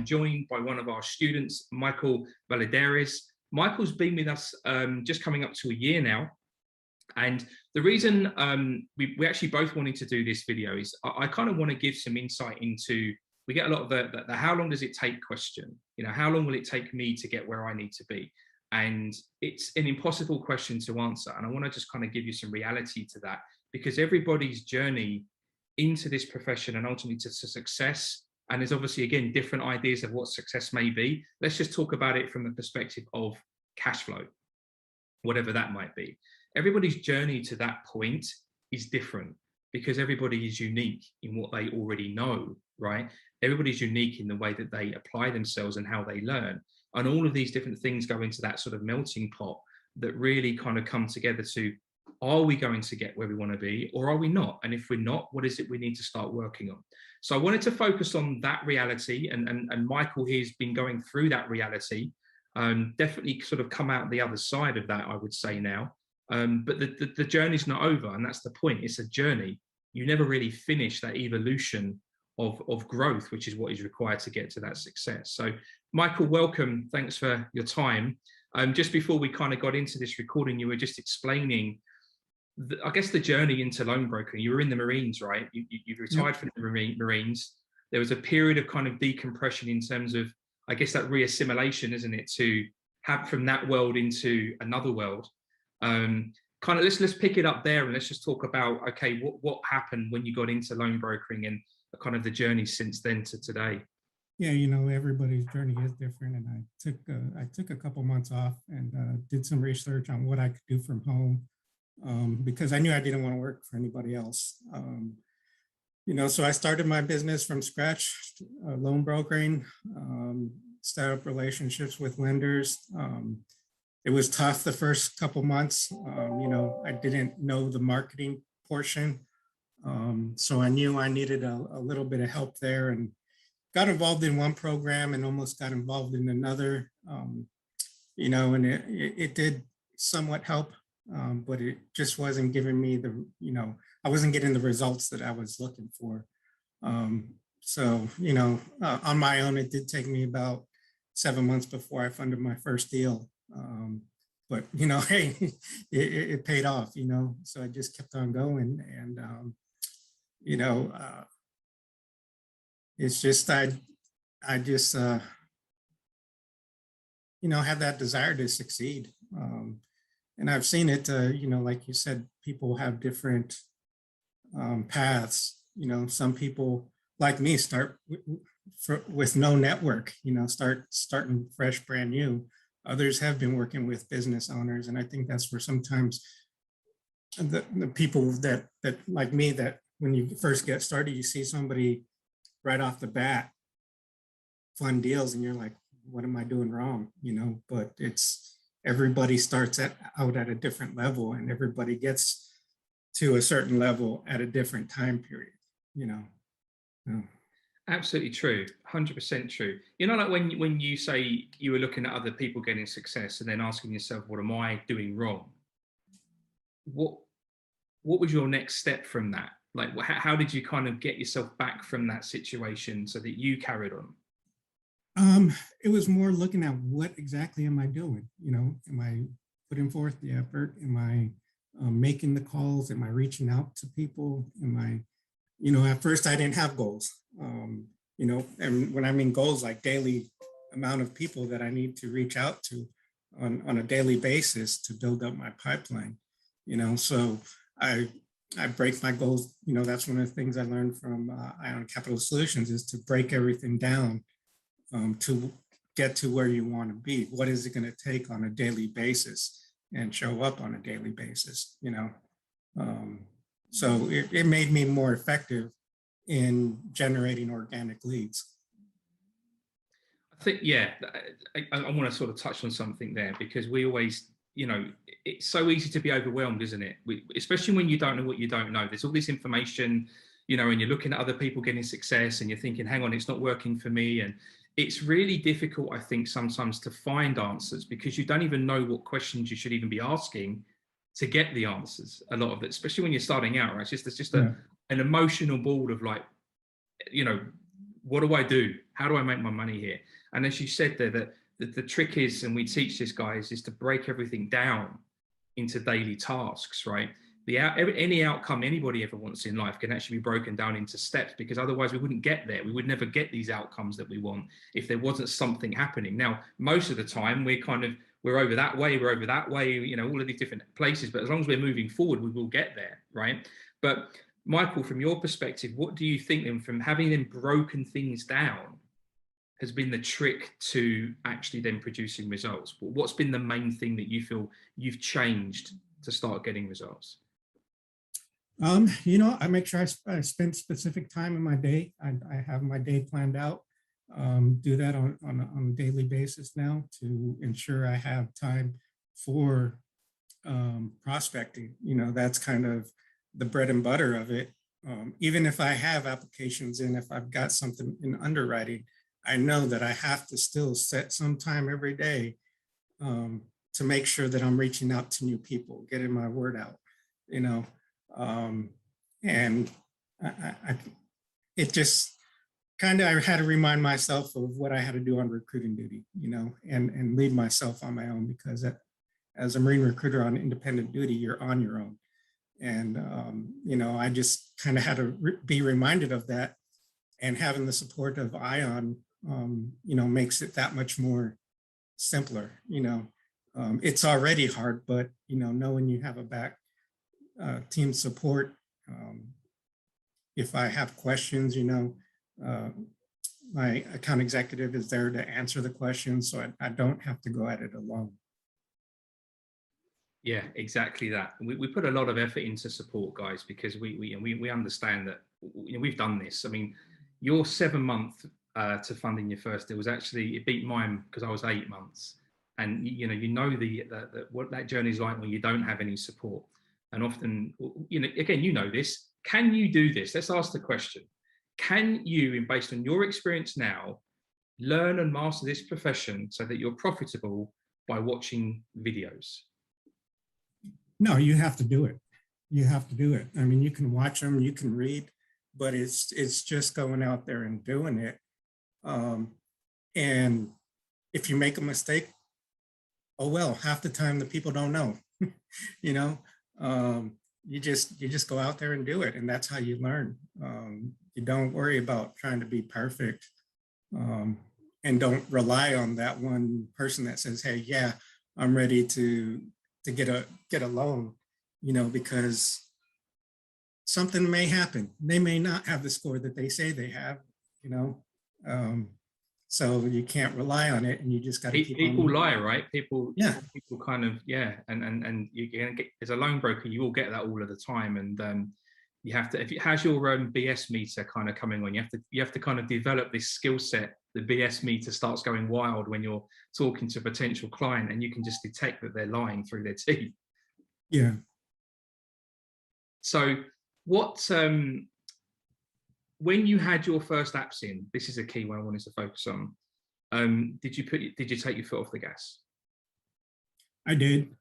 joined by one of our students, Michael Valladares. Michael's been with us just coming up to a year now. And the reason we actually both wanted to do this video is I kind of want to give some insight into, we get a lot of the how long does it take question, you know, how long will it take me to get where I need to be? And it's an impossible question to answer. And I want to just kind of give you some reality to that, because everybody's journey into this profession and ultimately to success, and there's obviously, again, different ideas of what success may be. Let's just talk about it from the perspective of cash flow, whatever that might be. Everybody's journey to that point is different because everybody is unique in what they already know, right? Everybody's unique in the way that they apply themselves and how they learn. And all of these different things go into that sort of melting pot that really kind of come together to, are we going to get where we want to be, or are we not? And if we're not, what is it we need to start working on? So I wanted to focus on that reality, and Michael here's been going through that reality, definitely sort of come out the other side of that, I would say now. But the journey's not over, and that's the point. It's a journey. You never really finish that evolution of growth, which is what is required to get to that success. So Michael, welcome. Thanks for your time. Just before we kind of got into this recording, you were just explaining, I guess, the journey into loan brokering. You were in the Marines, right? You retired from the Marines. There was a period of kind of decompression in terms of, I guess, that reassimilation, isn't it? To have from that world into another world. Kind of let's pick it up there and let's just talk about, okay, what happened when you got into loan brokering and kind of the journey since then to today. Yeah, you know, everybody's journey is different, and I took a couple months off and did some research on what I could do from home, because I knew I didn't want to work for anybody else. You know, so I started my business from scratch, loan brokering, set up relationships with lenders. It was tough the first couple months. You know, I didn't know the marketing portion. So I knew I needed a little bit of help there, and got involved in one program and almost got involved in another. You know, and it did somewhat help, but it just wasn't giving me the, you know, I wasn't getting the results that I was looking for. So, you know, on my own, it did take me about 7 months before I funded my first deal. But, you know, hey, it paid off, you know, so I just kept on going. And, you know, it's just, I just, you know, have that desire to succeed. And I've seen it, you know, like you said, people have different paths. You know, some people like me start with no network, you know, starting fresh, brand new. Others have been working with business owners. And I think that's where sometimes the people that like me, that when you first get started, you see somebody right off the bat fund deals and you're like, what am I doing wrong? You know, but it's, everybody starts out at a different level, and everybody gets to a certain level at a different time period, you know. Yeah. Absolutely true, 100% true. You know, like when you say you were looking at other people getting success and then asking yourself, what am I doing wrong? What was your next step from that? Like, how did you kind of get yourself back from that situation so that you carried on? It was more looking at what exactly am I doing? You know, am I putting forth the effort? Am I making the calls? Am I reaching out to people? Am I, you know, at first I didn't have goals. You know, and when I mean goals, like daily amount of people that I need to reach out to on a daily basis to build up my pipeline, you know, so I break my goals. You know, that's one of the things I learned from Ion Capital Solutions, is to break everything down to get to where you want to be. What is it going to take on a daily basis and show up on a daily basis, you know? So it made me more effective in generating organic leads. I think, yeah, I want to sort of touch on something there, because we always, you know, it's so easy to be overwhelmed, isn't it? Especially when you don't know what you don't know. There's all this information, you know, and you're looking at other people getting success and you're thinking, hang on, it's not working for me. And it's really difficult, I think, sometimes to find answers, because you don't even know what questions you should even be asking to get the answers. A lot of it, especially when you're starting out, right? It's just an emotional ball of like, you know, what do I do? How do I make my money here? And as you said there, that the trick is, and we teach this, guys, is to break everything down into daily tasks, right? Any outcome anybody ever wants in life can actually be broken down into steps, because otherwise we wouldn't get there. We would never get these outcomes that we want if there wasn't something happening. Now, most of the time we're over that way, you know, all of these different places, but as long as we're moving forward, we will get there, right? But Michael, from your perspective, what do you think then, from having them broken things down, has been the trick to actually then producing results? What's been the main thing that you feel you've changed to start getting results? You know, I make sure I spend specific time in my day. I have my day planned out. Do that on a daily basis now to ensure I have time for prospecting. You know, that's kind of the bread and butter of it. Even if I have applications in, if I've got something in underwriting, I know that I have to still set some time every day to make sure that I'm reaching out to new people, getting my word out, you know. And it just kind of, I had to remind myself of what I had to do on recruiting duty, you know, and leave myself on my own, because as a Marine recruiter on independent duty, you're on your own. And, you know, I just kind of had to be reminded of that, and having the support of ION, you know, makes it that much more simpler. You know, it's already hard, but, you know, knowing you have a back team support, if I have questions, you know, my account executive is there to answer the questions, so I don't have to go at it alone. Yeah, exactly that. We put a lot of effort into support, guys, because we understand that, you know, we've done this. I mean, your 7 month to funding your first deal was actually, it beat mine because I was 8 months. And you know what that journey is like when you don't have any support. And often, you know, again, you know this. Can you do this? Let's ask the question. Can you, based on your experience now, learn and master this profession so that you're profitable by watching videos? No, you have to do it. You have to do it. I mean, you can watch them, you can read, but it's just going out there and doing it. And if you make a mistake, oh well, half the time the people don't know. You know, you just go out there and do it, and that's how you learn. You don't worry about trying to be perfect, and don't rely on that one person that says, "Hey, yeah, I'm ready to get a loan," you know, because something may happen. They may not have the score that they say they have, you know. So you can't rely on it, and you just got to keep people lie, right? People kind of, yeah, and you get, as a loan broker, you will get that all of the time, and you have to, if it has your own BS meter kind of coming on, you have to kind of develop this skill set. The BS meter starts going wild when you're talking to a potential client, and you can just detect that they're lying through their teeth. Yeah. So what, when you had your first apps in, this is a key one I wanted to focus on. Did you take your foot off the gas? I did.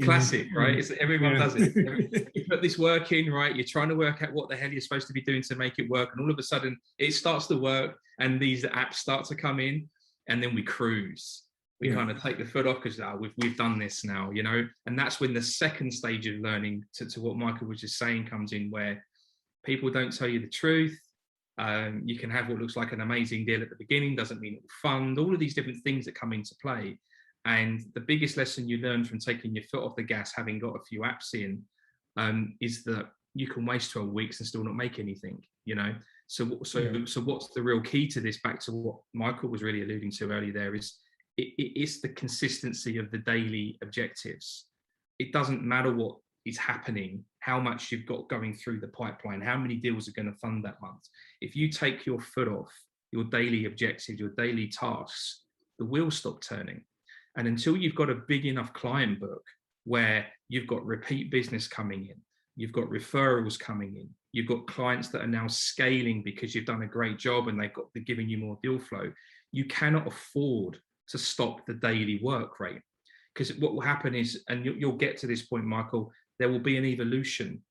Classic, right? Everyone does it. You put this work in, right? You're trying to work out what the hell you're supposed to be doing to make it work, and all of a sudden it starts to work, and these apps start to come in, and then we cruise. We kind of take the foot off because we've done this now, you know. And that's when the second stage of learning, to what Michael was just saying, comes in, where people don't tell you the truth. You can have what looks like an amazing deal at the beginning, doesn't mean it will fund. All of these different things that come into play. And the biggest lesson you learn from taking your foot off the gas, having got a few apps in, is that you can waste 12 weeks and still not make anything, you know. So what's the real key to this? Back to what Michael was really alluding to earlier, there is it's the consistency of the daily objectives. It doesn't matter what is happening, how much you've got going through the pipeline, how many deals are going to fund that month. If you take your foot off your daily objectives, your daily tasks, the wheels stop turning. And until you've got a big enough client book where you've got repeat business coming in, you've got referrals coming in, you've got clients that are now scaling because you've done a great job and they're giving you more deal flow, you cannot afford to stop the daily work rate. Because what will happen is, and you'll get to this point, Michael, there will be an evolution.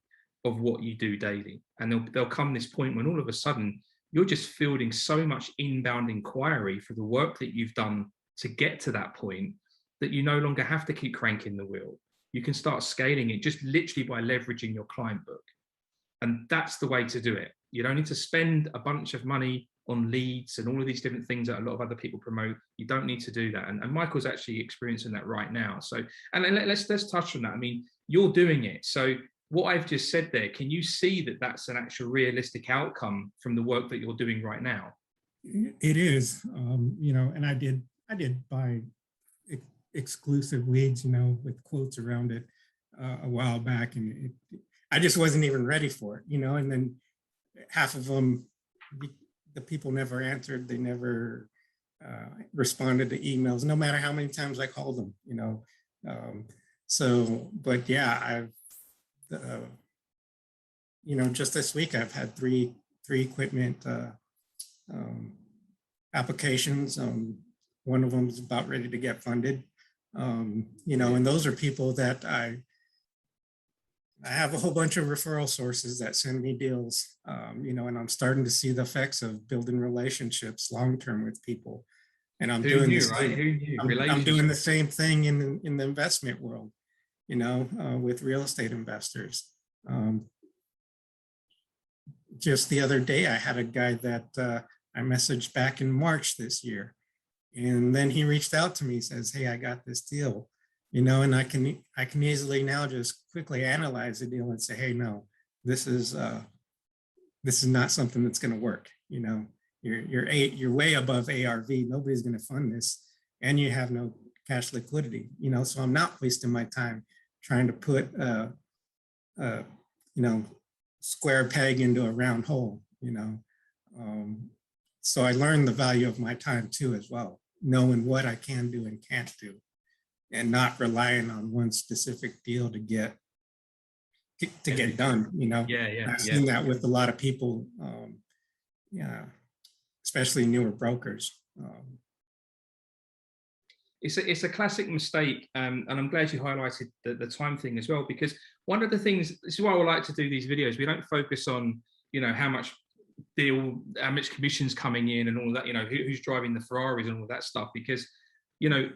of what you do daily. And there'll come this point when all of a sudden you're just fielding so much inbound inquiry for the work that you've done to get to that point, that you no longer have to keep cranking the wheel. You can start scaling it just literally by leveraging your client book. And that's the way to do it. You don't need to spend a bunch of money on leads and all of these different things that a lot of other people promote. You don't need to do that. And Michael's actually experiencing that right now. So, and let's touch on that. I mean, you're doing it. So what I've just said there, can you see that that's an actual realistic outcome from the work that you're doing right now? It is, you know, and I did buy exclusive leads, you know, with quotes around it a while back, and I just wasn't even ready for it, you know. And then half of them, the people never answered. They never responded to emails, no matter how many times I called them, you know. So, but yeah, I've, you know, just this week I've had three equipment applications. One of them is about ready to get funded. You know, and those are people that I have a whole bunch of referral sources that send me deals, you know, and I'm starting to see the effects of building relationships long-term with people. And I'm doing the same, I'm doing the same thing in the investment world, you know, with real estate investors. Just the other day, I had a guy that I messaged back in March this year. And then he reached out to me, says, hey, I got this deal, you know, and I can easily now just quickly analyze the deal and say, hey, no, this is not something that's going to work. You know, you're way above ARV. Nobody's going to fund this, and you have no cash liquidity, you know, so I'm not wasting my time trying to put, you know, square peg into a round hole, you know. So I learned the value of my time too, as well, knowing what I can do and can't do, and not relying on one specific deal to get done, you know. Yeah. I've seen that with a lot of people, yeah, especially newer brokers. It's a classic mistake, and I'm glad you highlighted the time thing as well, because one of the things, this is why I like to do these videos, we don't focus on, you know, how much commission's coming in and all that, you know, who's driving the Ferraris and all that stuff, because, you know,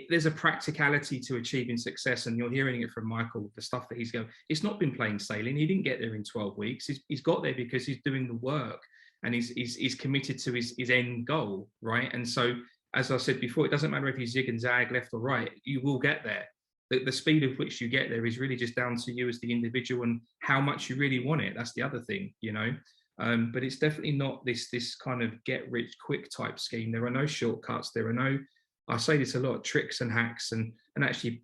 there's a practicality to achieving success, and you're hearing it from Michael, the stuff that he's going, it's not been plain sailing. He didn't get there in 12 weeks. He's got there because he's doing the work, and he's committed to his end goal, right? And so, as I said before, it doesn't matter if you zig and zag left or right, you will get there. The speed of which you get there is really just down to you as the individual and how much you really want it. That's the other thing, you know. But it's definitely not this kind of get rich quick type scheme. There are no shortcuts. There are no, I say this a lot, tricks and hacks. And actually,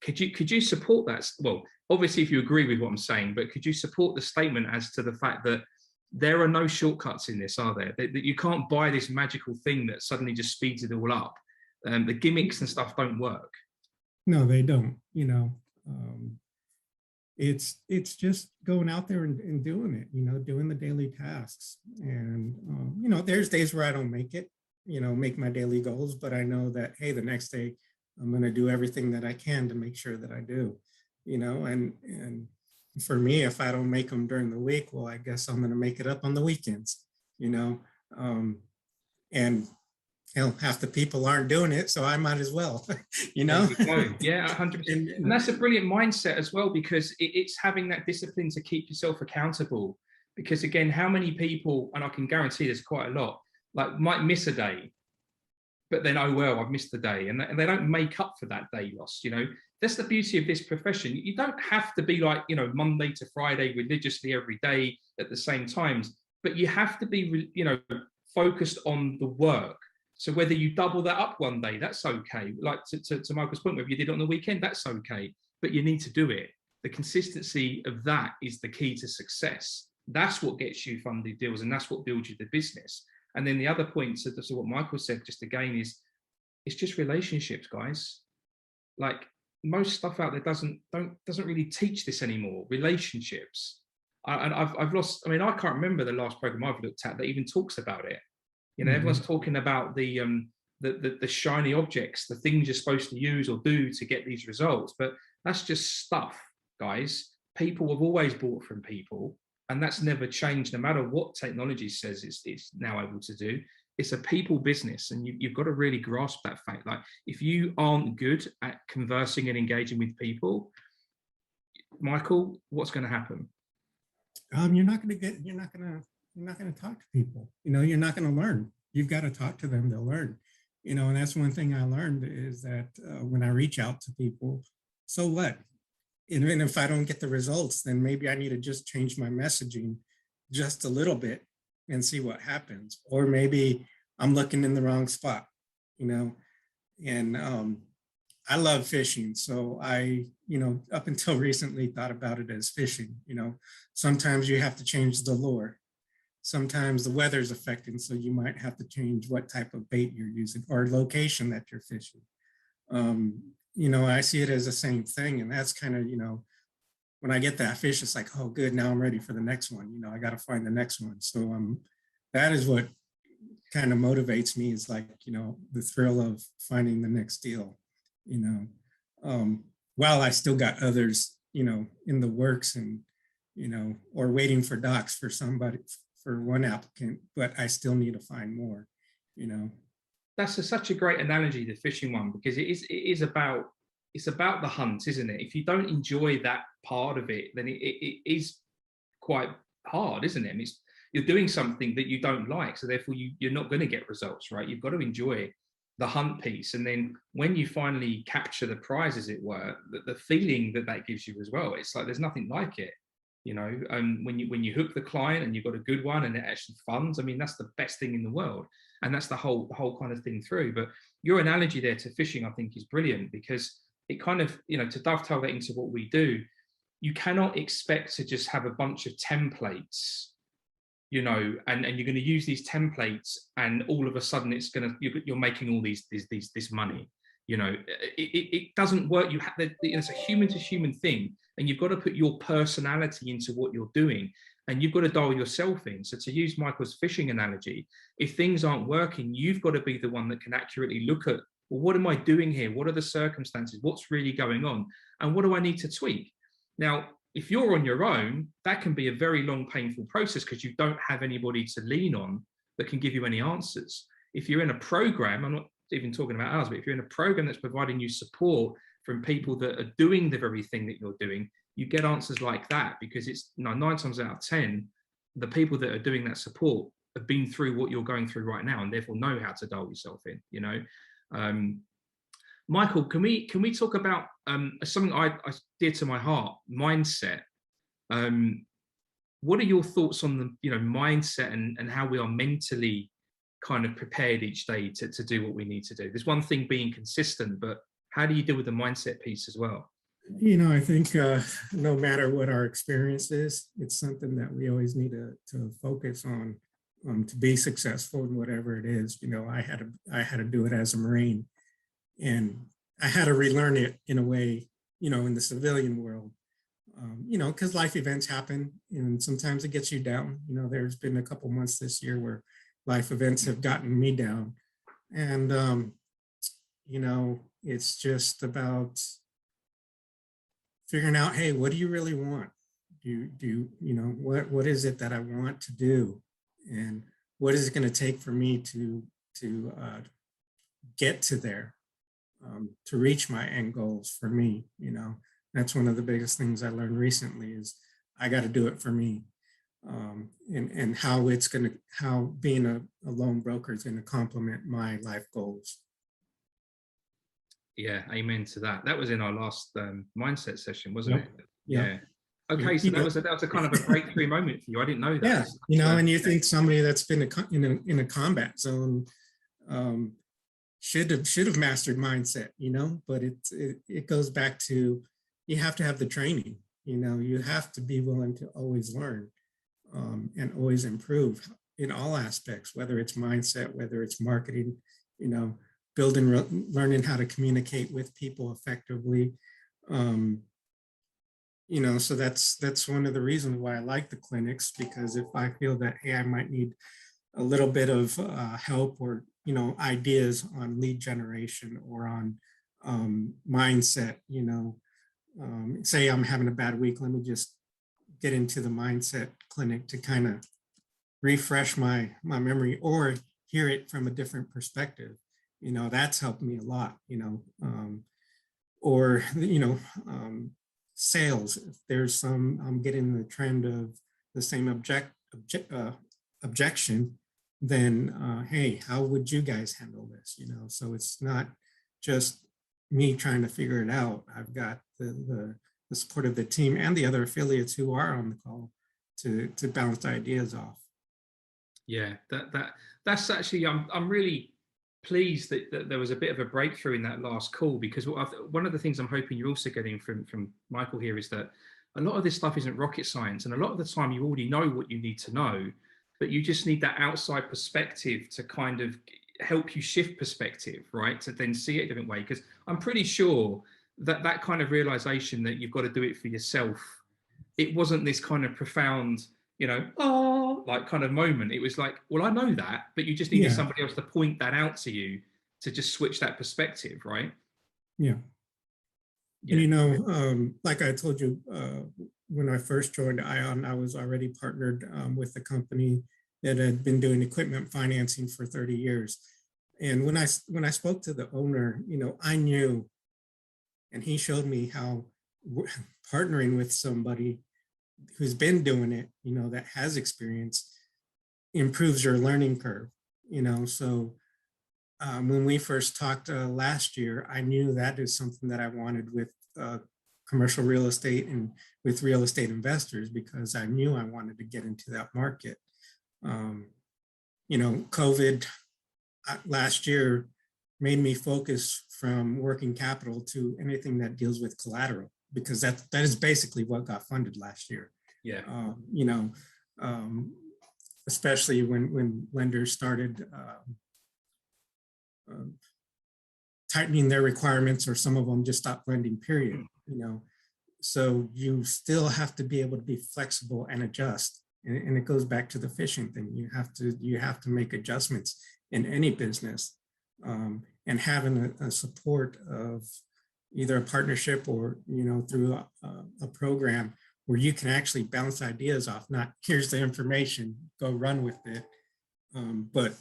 could you support that? Well, obviously, if you agree with what I'm saying, but could you support the statement as to the fact that there are no shortcuts in this, are there? That you can't buy this magical thing that suddenly just speeds it all up. The gimmicks and stuff don't work. No, they don't. You know, it's just going out there and doing it. You know, doing the daily tasks. And you know, there's days where I don't make it. You know, make my daily goals, but I know that, hey, the next day I'm going to do everything that I can to make sure that I do. You know, and for me, if I don't make them during the week, well, I guess I'm going to make it up on the weekends, you know, and you know, half the people aren't doing it, so I might as well, you know. Yeah, 100%. And that's a brilliant mindset as well, because it's having that discipline to keep yourself accountable. Because again, how many people, and I can guarantee there's quite a lot, like might miss a day, but then, oh, well, I've missed the day. And they don't make up for that day lost, you know. That's the beauty of this profession. You don't have to be like, you know, Monday to Friday religiously every day at the same times, but you have to be, you know, focused on the work. So whether you double that up one day, that's okay. Like to Michael's point, if you did it on the weekend, that's okay, but you need to do it. The consistency of that is the key to success. That's what gets you funded deals, and that's what builds you the business. And then the other point, so what Michael said just again, is it's just relationships, guys. Like most stuff out there doesn't really teach this anymore. Relationships. And I've lost. I mean, I can't remember the last program I've looked at that even talks about it. You know, everyone's talking about the shiny objects, the things you're supposed to use or do to get these results, but that's just stuff, guys. people have always bought from people, and that's never changed, no matter what technology says it's now able to do. It's a people business, and you've got to really grasp that fact. Like, if you aren't good at conversing and engaging with people, Michael, what's going to happen? You're not going to talk to people. You're not going to learn. You've got to talk to them to learn. And that's one thing I learned is that when I reach out to people, so what? And if I don't get the results, then maybe I need to just change my messaging just a little bit and see what happens. Or maybe I'm looking in the wrong spot, and I love fishing. So I, up until recently thought about it as fishing. Sometimes you have to change the lure. Sometimes the weather's affecting, so you might have to change what type of bait you're using or location that you're fishing. I see it as the same thing. And that's kind of, when I get that fish, it's like, oh, good, now I'm ready for the next one. I got to find the next one. So that is what kind of motivates me, is like, the thrill of finding the next deal, while I still got others, in the works and, or waiting for docs for somebody, for one applicant, but I still need to find more, That's such a great analogy, the fishing one, because it's about the hunt, isn't it? If you don't enjoy that part of it, then it is quite hard, isn't it? You're doing something that you don't like, so therefore you're not going to get results, right? You've got to enjoy the hunt piece, and then when you finally capture the prize, as it were, the feeling that gives you as well, it's like there's nothing like it. When you hook the client and you've got a good one and it actually funds, I mean, that's the best thing in the world. And that's the whole kind of thing through. But your analogy there to fishing, I think, is brilliant, because it kind of, to dovetail that into what we do, you cannot expect to just have a bunch of templates, and you're going to use these templates, and all of a sudden you're making all this money. It doesn't work. It's a human to human thing, and you've got to put your personality into what you're doing, and you've got to dial yourself in. So to use Michael's fishing analogy, if things aren't working, you've got to be the one that can accurately look at, well, what am I doing here? What are the circumstances? What's really going on? And what do I need to tweak? Now, if you're on your own, that can be a very long, painful process, because you don't have anybody to lean on that can give you any answers. If you're in a program, I'm not even talking about ours, but if you're in a program that's providing you support from people that are doing the very thing that you're doing, you get answers like that, because it's 9 times out of 10, the people that are doing that support have been through what you're going through right now, and therefore know how to dial yourself in. Michael, can we talk about something I dear to my heart, mindset? What are your thoughts on the mindset and how we are mentally kind of prepared each day to do what we need to do? There's one thing being consistent, but how do you deal with the mindset piece as well? I think no matter what our experience is, it's something that we always need to focus on to be successful in whatever it is. I had to do it as a Marine, and I had to relearn it in a way, in the civilian world, because life events happen, and sometimes it gets you down. There's been a couple months this year where life events have gotten me down, and it's just about figuring out, hey, what do you really want? What is it that I want to do, and what is it going to take for me to get to there, to reach my end goals for me? That's one of the biggest things I learned recently, is I got to do it for me, and how being a loan broker is going to complement my life goals. Yeah, amen to that. That was in our last mindset session, wasn't it? Yeah. Okay, so that was a kind of a breakthrough moment for you. I didn't know that. Yeah, and you think somebody that's been in a combat zone should have mastered mindset, but it goes back to, you have to have the training. You have to be willing to always learn and always improve in all aspects, whether it's mindset, whether it's marketing, learning how to communicate with people effectively. So that's one of the reasons why I like the clinics, because if I feel that, hey, I might need a little bit of help, or ideas on lead generation or on mindset, say I'm having a bad week, let me just get into the mindset clinic to kind of refresh my memory or hear it from a different perspective. That's helped me a lot, or, sales. If there's I'm getting the trend of the same objection, then, hey, how would you guys handle this? So it's not just me trying to figure it out. I've got the support of the team and the other affiliates who are on the call to bounce ideas off. Yeah, that's actually, I'm really pleased that there was a bit of a breakthrough in that last call, because one of the things I'm hoping you're also getting from Michael here is that a lot of this stuff isn't rocket science, and a lot of the time you already know what you need to know, but you just need that outside perspective to kind of help you shift perspective, right? To then see it a different way. Because I'm pretty sure that kind of realization that you've got to do it for yourself, it wasn't this kind of profound, like kind of moment. It was like, well, I know that, but you just needed somebody else to point that out to you to just switch that perspective, right? Yeah. And, like I told you, when I first joined ION, I was already partnered with a company that had been doing equipment financing for 30 years. And when I spoke to the owner, I knew, and he showed me how partnering with somebody who's been doing it, that has experience, improves your learning curve. So when we first talked last year, I knew that is something that I wanted with commercial real estate and with real estate investors, because I knew I wanted to get into that market. COVID last year made me focus from working capital to anything that deals with collateral, because that is basically what got funded last year. Yeah. Especially when lenders started tightening their requirements, or some of them just stopped lending, period. So you still have to be able to be flexible and adjust. And it goes back to the fishing thing. You have to make adjustments in any business. And having a support of either a partnership or, through a program where you can actually bounce ideas off, not here's the information, go run with it, but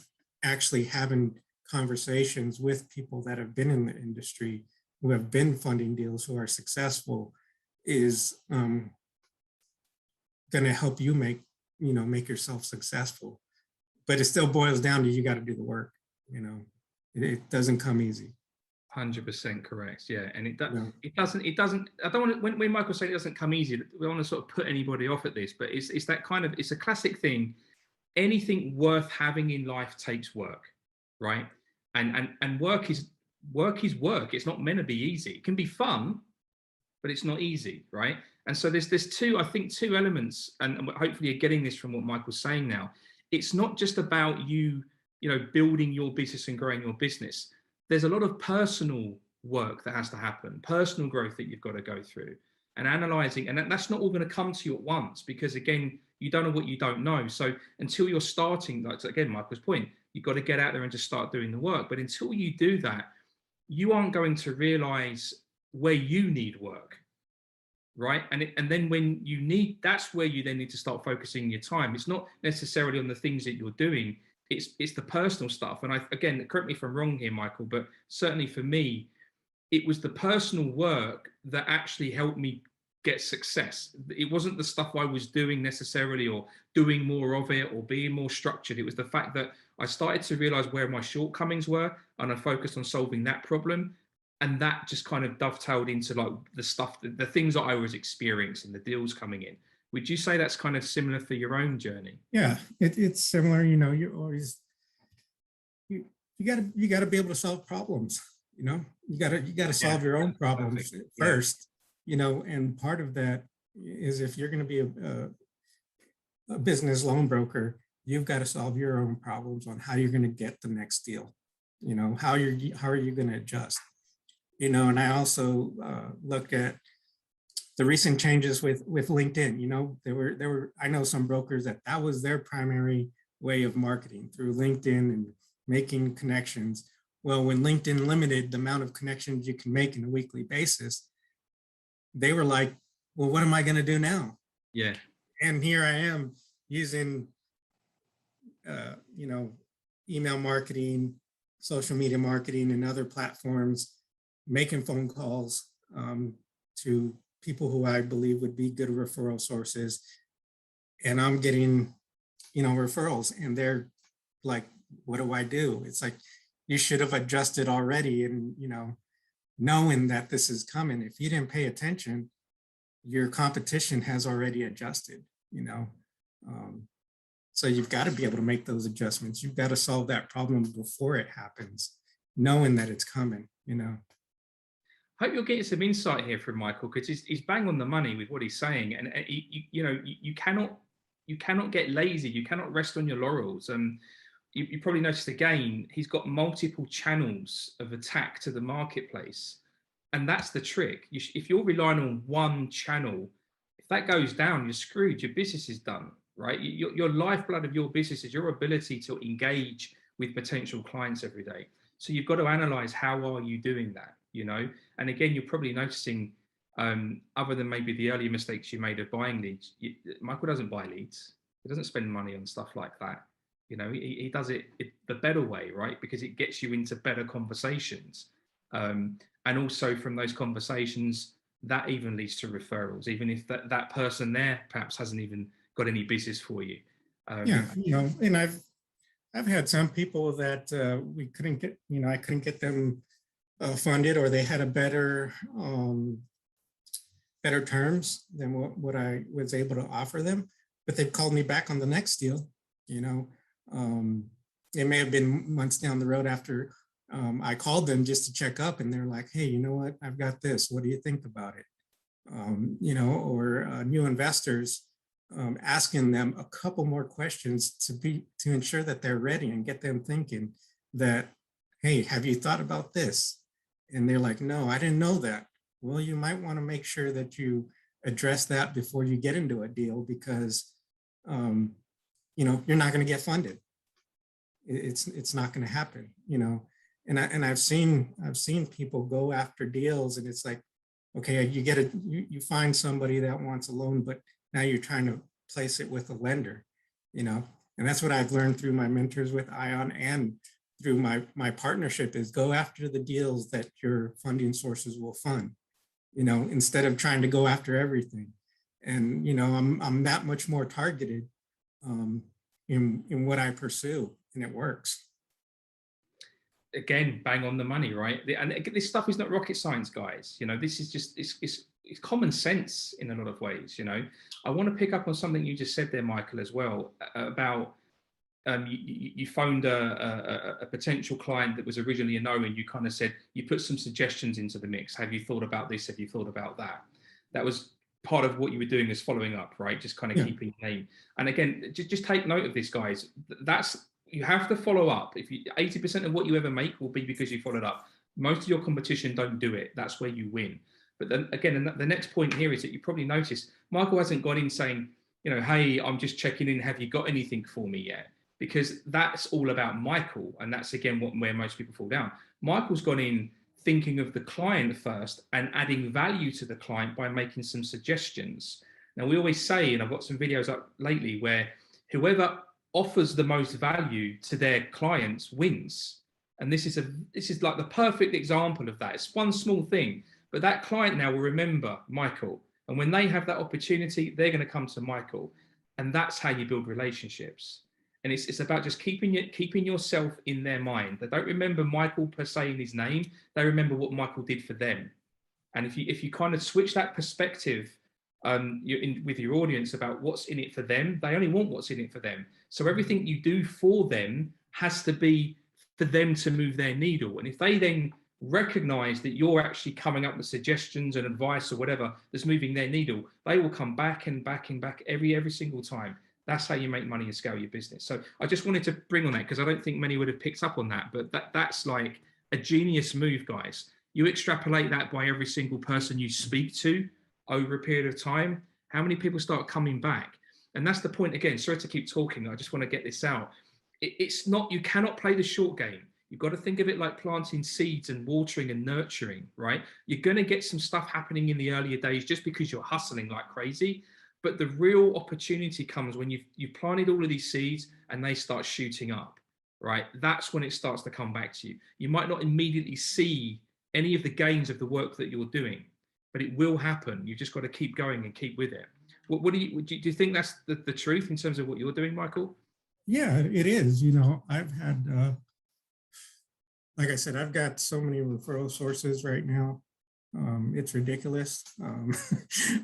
actually having conversations with people that have been in the industry, who have been funding deals, who are successful, is going to help you make yourself successful. But it still boils down to, you got to do the work. It doesn't come easy. 100% correct. Yeah. And it doesn't, I don't want to, when Michael said it doesn't come easy, we don't want to sort of put anybody off at this, but it's that kind of, it's a classic thing. Anything worth having in life takes work, right? And work is work. It's not meant to be easy. It can be fun, but it's not easy, right? And so there's two elements, and hopefully you're getting this from what Michael's saying now. It's not just about you building your business and growing your business. There's a lot of personal work that has to happen, personal growth that you've got to go through, and analyzing. And that's not all going to come to you at once, because again, you don't know what you don't know. So until you're starting, like again, Michael's point, you've got to get out there and just start doing the work. But until you do that, you aren't going to realize where you need work, right? And then when you need, that's where you then need to start focusing your time. It's not necessarily on the things that you're doing. It's the personal stuff. And again, correct me if I'm wrong here, Michael, but certainly for me, it was the personal work that actually helped me get success. It wasn't the stuff I was doing necessarily, or doing more of it, or being more structured. It was the fact that I started to realize where my shortcomings were, and I focused on solving that problem. And that just kind of dovetailed into like the stuff, the things that I was experiencing, the deals coming in. Would you say that's kind of similar for your own journey? Yeah, it's similar. You always, you gotta be able to solve problems. You gotta solve your own problems first. And part of that is, if you're going to be a business loan broker, you've got to solve your own problems on how you're going to get the next deal. How are you going to adjust? And I also look at the recent changes with LinkedIn. There were I know some brokers that was their primary way of marketing, through LinkedIn and making connections. Well, when LinkedIn limited the amount of connections you can make on a weekly basis, they were like, well, what am I going to do now? Yeah. And here I am using, you know, email marketing, social media marketing, and other platforms, making phone calls to people who I believe would be good referral sources. And I'm getting, you know, referrals, and they're like, what do I do? It's like, you should have adjusted already. And, you know, knowing that this is coming, if you didn't pay attention, your competition has already adjusted, you know. So you've got to be able to make those adjustments. You've got to solve that problem before it happens, knowing that it's coming, you know. Hope you're getting some insight here from Michael, because he's bang on the money with what he's saying, and you know, you cannot get lazy. You cannot rest on your laurels. You probably noticed again, he's got multiple channels of attack to the marketplace, and that's the trick. If you're relying on one channel, if that goes down, you're screwed. Your business is done, right? Your lifeblood of your business is your ability to engage with potential clients every day. So you've got to analyze, how are you doing that, you know? And again, you're probably noticing, other than maybe the earlier mistakes you made of buying leads, Michael doesn't buy leads. He doesn't spend money on stuff like that. You know, he does it the better way, right? Because it gets you into better conversations. And also from those conversations, that even leads to referrals, even if that person there perhaps hasn't even got any business for you. Yeah, you know, and I've had some people that we couldn't get, you know, I couldn't get them funded, or they had a better better terms than what I was able to offer them, but they've called me back on the next deal. You know, it may have been months down the road after I called them just to check up, and they're like, hey, you know what, I've got this, what do you think about it? You know, or new investors, asking them a couple more questions to ensure that they're ready and get them thinking that, hey, have you thought about this? And they're like, no, I didn't know that. Well, you might want to make sure that you address that before you get into a deal, because you know, you're not going to get funded. It's not going to happen, you know. And I've seen people go after deals, and it's like, okay, you find somebody that wants a loan, but now you're trying to place it with a lender, you know. And that's what I've learned through my mentors with Ion, and through my partnership, is go after the deals that your funding sources will fund, you know, instead of trying to go after everything. And, you know, I'm that much more targeted in what I pursue, and it works. Again, bang on the money, right? And this stuff is not rocket science, guys. You know, this is just, it's common sense in a lot of ways. You know, I want to pick up on something you just said there, Michael, as well, about you phoned a potential client that was originally a no, and you kind of said, you put some suggestions into the mix. Have you thought about this? Have you thought about that? That was part of what you were doing, is following up, right? Just kind of keeping your name. And again, just take note of this, guys. You have to follow up. If 80% of what you ever make will be because you followed up. Most of your competition don't do it. That's where you win. But then again, the next point here is that you probably noticed Michael hasn't gone in saying, you know, hey, I'm just checking in. Have you got anything for me yet? Because that's all about Michael. And that's, again, where most people fall down. Michael's gone in thinking of the client first and adding value to the client by making some suggestions. Now, we always say, and I've got some videos up lately, where whoever offers the most value to their clients wins. And this is like the perfect example of that. It's one small thing, but that client now will remember Michael. And when they have that opportunity, they're going to come to Michael. And that's how you build relationships. And it's about just keeping yourself in their mind. They don't remember Michael per se in his name. They remember what Michael did for them. And if you kind of switch that perspective with your audience about what's in it for them, they only want what's in it for them. So everything you do for them has to be for them to move their needle. And if they then recognize that you're actually coming up with suggestions and advice or whatever that's moving their needle, they will come back and back and back every single time. That's how you make money and scale your business. So I just wanted to bring on that, because I don't think many would have picked up on that, but that's like a genius move, guys. You extrapolate that by every single person you speak to over a period of time, how many people start coming back? And that's the point. Again, sorry to keep talking, I just want to get this out. It's not, you cannot play the short game. You've got to think of it like planting seeds and watering and nurturing, right? You're going to get some stuff happening in the earlier days just because you're hustling like crazy. But the real opportunity comes when you've planted all of these seeds and they start shooting up, right? That's when it starts to come back to you. You might not immediately see any of the gains of the work that you're doing, but it will happen. You've just got to keep going and keep with it. What do you think that's the truth in terms of what you're doing, Michael? Yeah, it is. You know, I've had, like I said, I've got so many referral sources right now. It's ridiculous.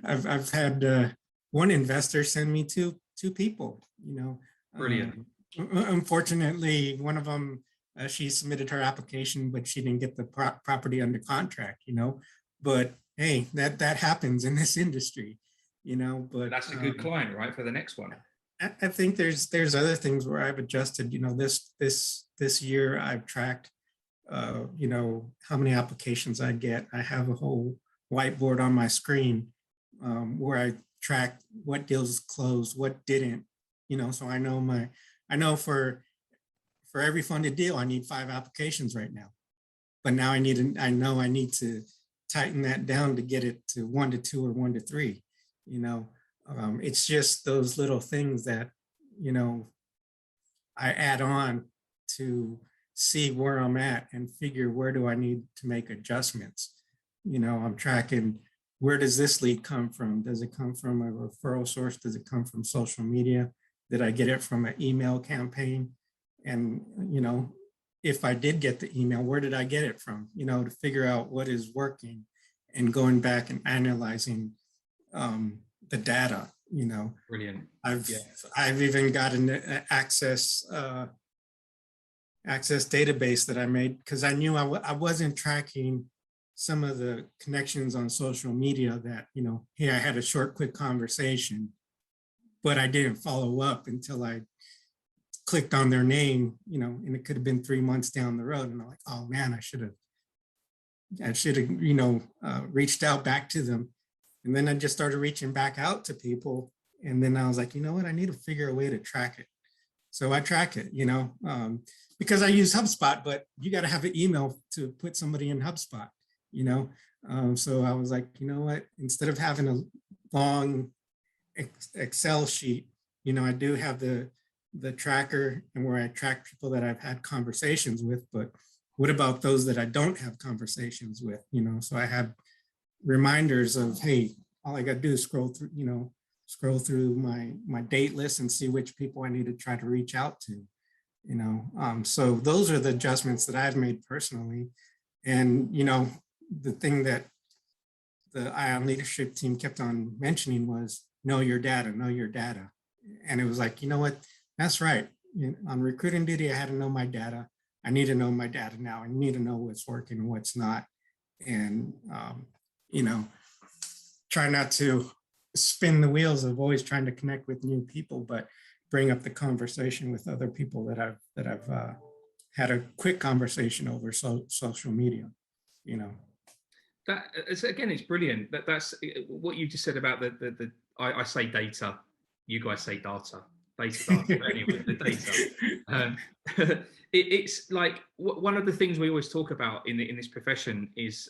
I've had one investor send me two people. You know, Brilliant. Unfortunately, one of them, she submitted her application, but she didn't get the property under contract. You know, but hey, that happens in this industry. You know, but that's a good client, right, for the next one. I think there's other things where I've adjusted. You know, this year I've tracked, you know, how many applications I get. I have a whole whiteboard on my screen where I track what deals closed, what didn't. You know, so I know for every funded deal I need 5 applications right now, but now I know I need to tighten that down to get it to 1 to 2 or 1 to 3. You know, it's just those little things that, you know, I add on to see where I'm at and figure where do I need to make adjustments. You know, I'm tracking, where does this lead come from? Does it come from a referral source? Does it come from social media? Did I get it from an email campaign? And, you know, if I did get the email, where did I get it from? You know, to figure out what is working and going back and analyzing the data. You know, brilliant. I've even got an access database that I made because I knew I wasn't tracking some of the connections on social media that, you know, hey, I had a short, quick conversation, but I didn't follow up until I clicked on their name, you know, and it could have been 3 months down the road. And I'm like, oh man, I should have, you know, reached out back to them. And then I just started reaching back out to people. And then I was like, you know what, I need to figure a way to track it. So I track it, you know, because I use HubSpot, but you got to have an email to put somebody in HubSpot, you know. So I was like, you know what, instead of having a long Excel sheet, you know, I do have the tracker and where I track people that I've had conversations with, but what about those that I don't have conversations with, you know? So I had reminders of, hey, all I got to do is scroll through my date list and see which people I need to try to reach out to, you know. So those are the adjustments that I've made personally. And, you know, the thing that the ION leadership team kept on mentioning was know your data, know your data. And it was like, you know what, that's right. You know, on recruiting duty, I had to know my data. I need to know my data now. I need to know what's working and what's not. And, you know, try not to spin the wheels of always trying to connect with new people, but bring up the conversation with other people that I've had a quick conversation over social media, you know. That again, it's brilliant. That's what you just said about I say data, you guys say data. Data. Anyway, the data. It's like one of the things we always talk about in this profession is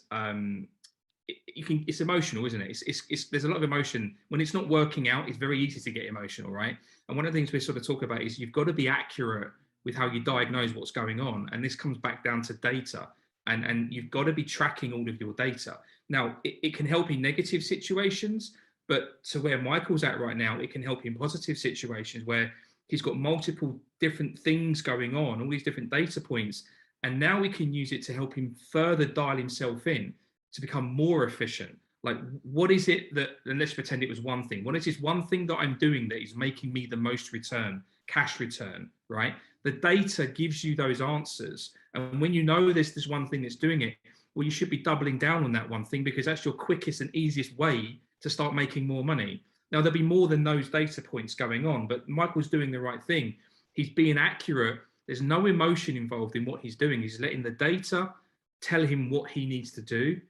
it's emotional, isn't it? It's there's a lot of emotion when it's not working out. It's very easy to get emotional, right? And one of the things we sort of talk about is you've got to be accurate with how you diagnose what's going on, and this comes back down to data. And you've got to be tracking all of your data. Now, it can help in negative situations, but to where Michael's at right now, it can help in positive situations where he's got multiple different things going on, all these different data points. And now we can use it to help him further dial himself in to become more efficient. Like, what is it that, and let's pretend it was one thing. What is this one thing that I'm doing that is making me the most return, cash return, right? The data gives you those answers. And when you know there's this one thing that's doing it, well, you should be doubling down on that one thing because that's your quickest and easiest way to start making more money. Now, there'll be more than those data points going on, but Michael's doing the right thing. He's being accurate. There's no emotion involved in what he's doing. He's letting the data tell him what he needs to do,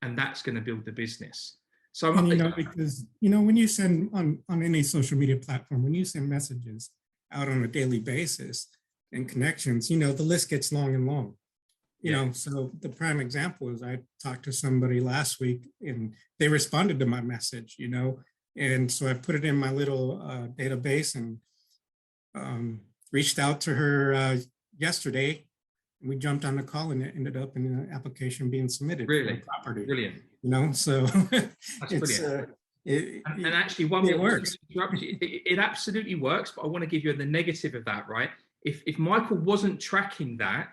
and that's going to build the business. So, and, you know, because, you know, when you send on any social media platform, when you send messages out on a daily basis, and connections, you know, the list gets long and long. You Yeah. know, so the prime example is I talked to somebody last week and they responded to my message, you know, and so I put it in my little database and reached out to her yesterday. We jumped on the call and it ended up in an application being submitted for a Really? property. Brilliant. You know, so That's it's brilliant. it, And actually, one it more works. it absolutely works, but I want to give you the negative of that, right? If Michael wasn't tracking that,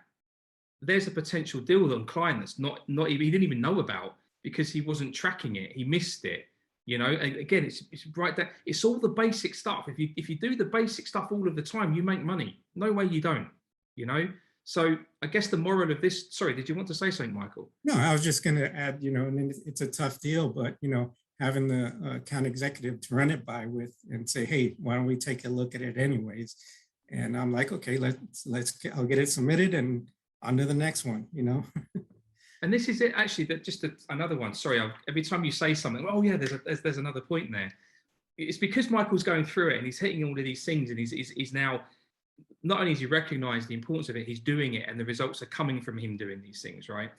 there's a potential deal on client that's not he didn't even know about because he wasn't tracking it. He missed it. You know, and again, it's right there. It's all the basic stuff. If you do the basic stuff all of the time, you make money. No way you don't. You know. So I guess the moral of this. Sorry, did you want to say something, Michael? No, I was just going to add, you know, and it's a tough deal, but you know, having the account executive to run it by with and say, hey, why don't we take a look at it anyways? And I'm like, okay, I'll get it submitted and on to the next one, you know. And this is it actually, that just another one. Sorry, every time you say something, oh yeah, there's another point there. It's because Michael's going through it and he's hitting all of these things, and he's now, not only has he recognized the importance of it, he's doing it, and the results are coming from him doing these things, right?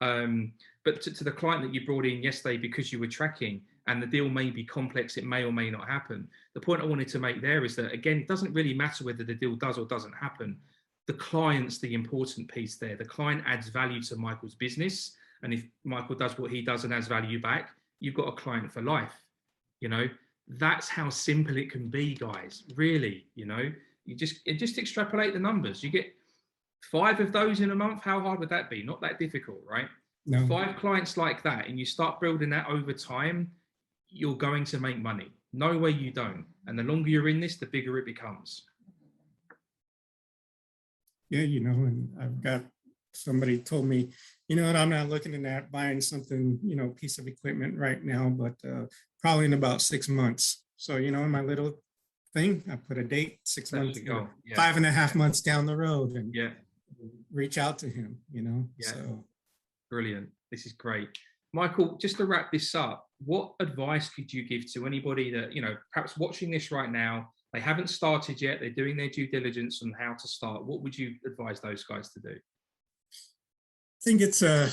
But to the client that you brought in yesterday because you were tracking and the deal may be complex, it may or may not happen. The point I wanted to make there is that, again, it doesn't really matter whether the deal does or doesn't happen. The client's the important piece there. The client adds value to Michael's business. And if Michael does what he does and adds value back, you've got a client for life. You know, that's how simple it can be, guys. Really, you know, you just extrapolate the numbers. You get 5 of those in a month. How hard would that be? Not that difficult, right? No. 5 clients like that, and you start building that over time, you're going to make money. No way you don't. And the longer you're in this, the bigger it becomes. Yeah, you know, and I've got somebody told me, you know what, I'm not looking at buying something, you know, piece of equipment right now, but probably in about 6 months. So, you know, in my little thing, I put a date, 6 months, Go. Yeah. 5.5 months down the road, and Yeah. reach out to him, you know. Yeah. So Brilliant. This is great. Michael, just to wrap this up, what advice could you give to anybody that, you know, perhaps watching this right now, they haven't started yet, they're doing their due diligence on how to start? What would you advise those guys to do? I think it's the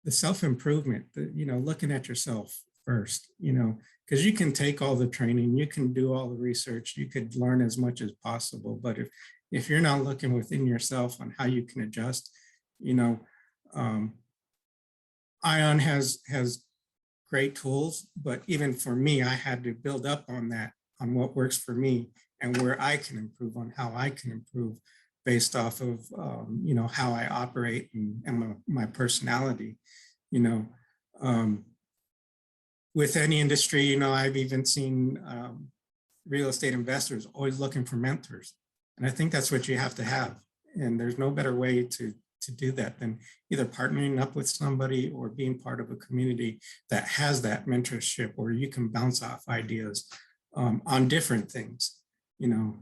self-improvement, you know, looking at yourself first, you know, because you can take all the training, you can do all the research, you could learn as much as possible. But if you're not looking within yourself on how you can adjust, you know, Ion has great tools, but even for me, I had to build up on that, on what works for me and where I can improve, on how I can improve based off of, you know, how I operate and my personality, you know. With any industry, you know, I've even seen real estate investors always looking for mentors. And I think that's what you have to have. And there's no better way to do that than either partnering up with somebody or being part of a community that has that mentorship where you can bounce off ideas on different things. You know,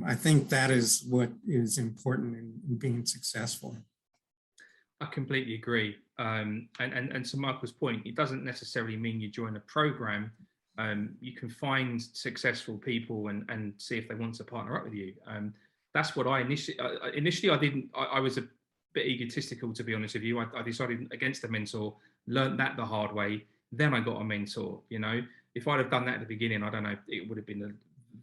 I think that is what is important in being successful. I completely agree. And to Michael's point, it doesn't necessarily mean you join a program. You can find successful people and see if they want to partner up with you. That's what I initially I didn't. I was a bit egotistical, to be honest with you. I decided against a mentor, learned that the hard way. Then I got a mentor. You know, if I'd have done that at the beginning, I don't know, it would have been a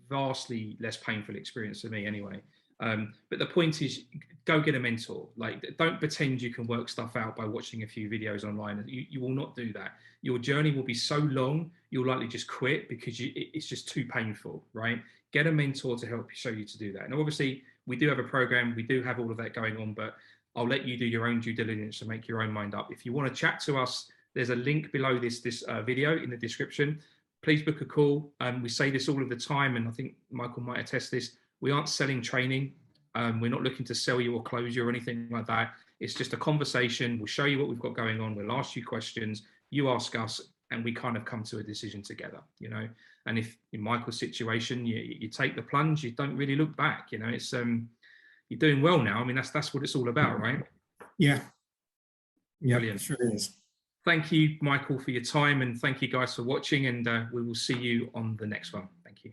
vastly less painful experience for me anyway. But the point is, go get a mentor. Like, don't pretend you can work stuff out by watching a few videos online. You will not do that. Your journey will be so long, you'll likely just quit because it's just too painful, right? Get a mentor to help show you to do that. And obviously, we do have a program. We do have all of that going on, but I'll let you do your own due diligence and make your own mind up. If you want to chat to us, there's a link below this video in the description. Please book a call. We say this all of the time, and I think Michael might attest this. We aren't selling training. We're not looking to sell you or close you or anything like that. It's just a conversation. We'll show you what we've got going on. We'll ask you questions. You ask us, and we kind of come to a decision together, you know. And if in Michael's situation, you take the plunge, you don't really look back. You know, it's you're doing well now. I mean, that's what it's all about, right? Yeah. Yeah, brilliant. Sure is. Thank you, Michael, for your time, and thank you guys for watching, and we will see you on the next one. Thank you.